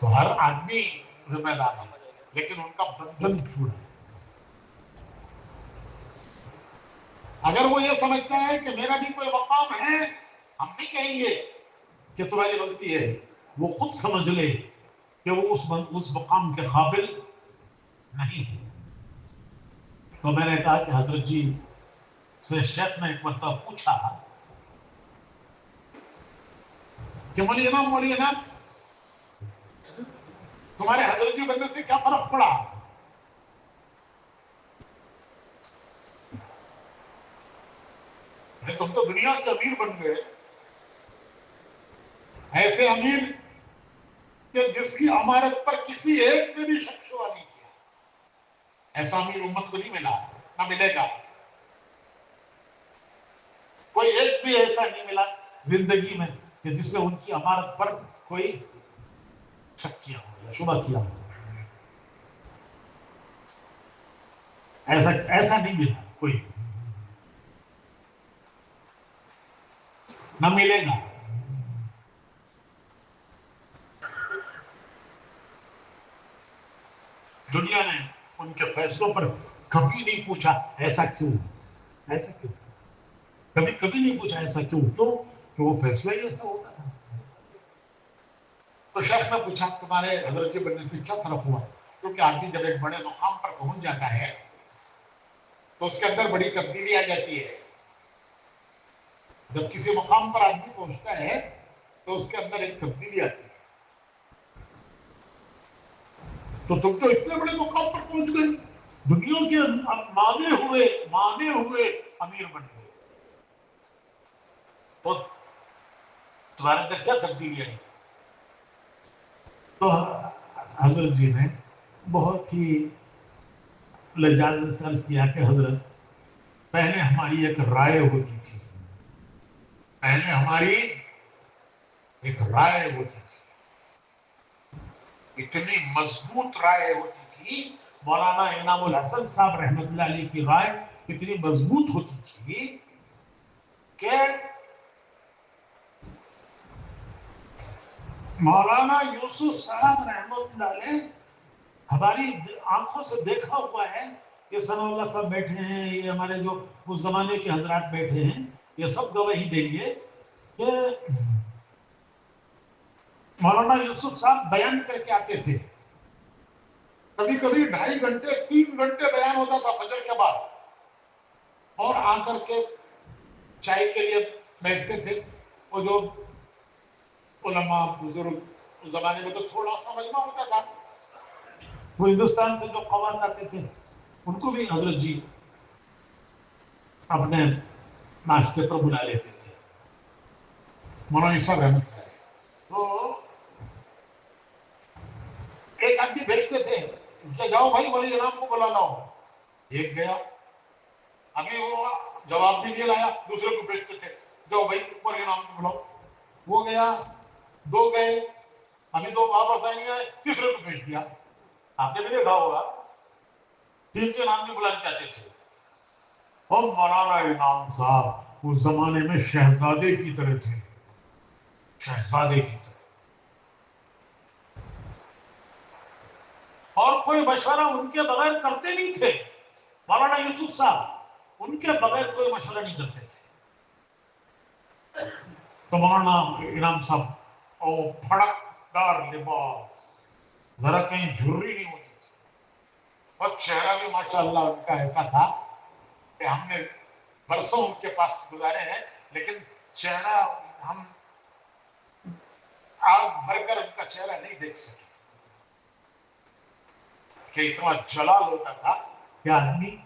تو ہر آدمی ذمہ دار ہے، لیکن ان کا بندھن چھوٹ ہے۔ اگر وہ یہ سمجھتا ہے کہ میرا بھی کوئی مقام ہے، ہم نہیں کہیں گے کہ تمہاری غلطی ہے، وہ خود سمجھ لے کہ وہ اس مقام کے قابل نہیں ہے۔ تو میں نے کہا کہ حضرت جی سے شیخ نے ایک مرتبہ پوچھا کہ مولی انام تمہارے حضرت جی بننے سے کیا فرق پڑا؟ تم تو دنیا کے امیر بن گئے، ایسے امیر کہ جس کی امارت پر کسی ایک نے بھی شک شبہ نہیں کیا۔ ایسا امیر امت کو نہیں ملا، نہ ملے گا۔ کوئی ایک بھی ایسا نہیں ملا زندگی میں کہ جس نے ان کی امارت پر کوئی شک کیا ہو یا شبہ کیا ہو۔ ایسا نہیں ملا کوئی، نہ ملے گا۔ دنیا نے ان کے فیصلوں پر کبھی نہیں پوچھا ایسا کیوں، ایسا کیوں، کبھی نہیں پوچھا ایسا کیوں، کہ وہ فیصلہ ہی ایسا ہوتا تھا۔ تو شیخ نے پوچھا تمہارے حضرت جی بننے سے کیا فرق ہوا؟ کیونکہ آدمی جب ایک بڑے مقام پر پہنچ جاتا ہے تو اس کے اندر بڑی تبدیلی آ جاتی ہے۔ جب کسی مقام پر آدمی پہنچتا ہے تو اس کے اندر ایک تبدیلی آتی ہے۔ تو تم تو اتنے بڑے مقام پر پہنچ گئے، دنیا کے مانے ہوئے امیر بن گئے، تو تمہارے اندر کیا تبدیلی آئی؟ تو حضرت جی نے بہت ہی لجاجت سے عرض کیا کہ حضرت پہلے ہماری ایک رائے ہوتی تھی، پہلے ہماری ایک رائے ہوتی تھی، اتنی مضبوط رائے ہوتی تھی، مولانا انعام الحسن صاحب رحمۃ اللہ علیہ کی رائے اتنی مضبوط ہوتی تھی کہ مولانا یوسف صاحب رحمۃ اللہ علیہ ہماری آنکھوں سے دیکھا ہوا ہے، یہ ثناء اللہ صاحب بیٹھے ہیں، یہ ہمارے جو اس زمانے کے حضرات بیٹھے ہیں، یہ سب گواہی دیں گے کہ مولانا یوسف صاحب بیان کر کے آتے تھے، کبھی کبھی 2.5 گھنٹے 3 گھنٹے بیان ہوتا تھا فجر کے بعد، اور آ کر کے چائے کے لیے بیٹھتے تھے۔ وہ جو علماء بزرگ اس زمانے میں تو تھوڑا سا مجمع ہوتا تھا، وہ ہندوستان سے جو قوات آتے تھے ان کو بھی حضرت جی اپنے ناشتے پر بلا لیتے تھے، مولانا صاحب رحمت ہے۔ تو ایک آدمی بھیجتے تھے کہ جاؤ بھائی ولی انعام کو بلا لاؤ، ایک گیا، ابھی وہ جواب بھی نہیں لایا، دوسرے کو بھیجتے تھے جاؤ بھائی ولی انعام کو بلاؤ، وہ گیا، 2 گئے، ابھی 2 واپس آئے نہیں آئے، تیسرے کو بھیج دیا۔ آپ نے بھی دیکھا ہوگا 3 آدمی بلانے چاہتے تھے، اور مولانا انعام صاحب اس زمانے میں شہزادے کی طرح تھے، شہزادے کی طرح، اور کوئی مشورہ ان کے بغیر کرتے نہیں تھے۔ مولانا یوسف صاحب ان کے بغیر کوئی مشورہ نہیں کرتے تھے۔ تو مولانا انعام صاحب او پھڑکدار لباس، ذرا کہیں جھرری نہیں ہوتی تھی، اور چہرہ بھی ماشاءاللہ ان کا ایسا تھا کہ ہم نے برسوں ان کے پاس گزارے ہیں، لیکن چہرہ ہم آگ بھر کر ان کا چہرہ نہیں دیکھ سکے، کہ اتنا جلال ہوتا تھا کہ آدمی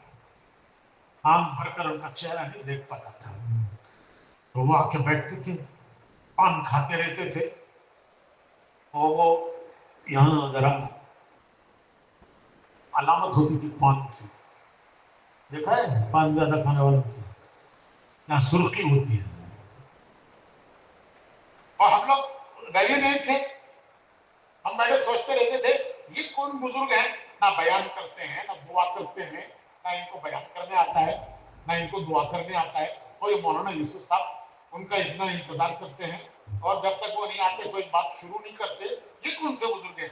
آنکھ بھر کر ان کا چہرہ نہیں دیکھ پاتا تھا۔ تو وہ آ کے بیٹھتے تھے، پان کھاتے رہتے تھے، اور وہ یہاں ذرا علامت ہوتی تھی پان کی، دیکھا ہے پان زیادہ کھانے والوں کی یہاں سرخی ہوتی ہے، اور ہم لوگ بیٹھے نہیں تھے، ہم بیٹھے سوچتے رہتے تھے یہ کون بزرگ ہیں، نہ بیان کرتے ہیں نہ دعا کرتے ہیں، نہ ان کو بیان کرنے آتا ہے نہ ان کو دعا کرنے آتا ہے، اور یہ مولانا یوسف صاحب ان کا اتنا انتظار کرتے ہیں، اور جب تک وہ نہیں آتے کوئی بات شروع نہیں کرتے، یہ کون سے بزرگ ہیں؟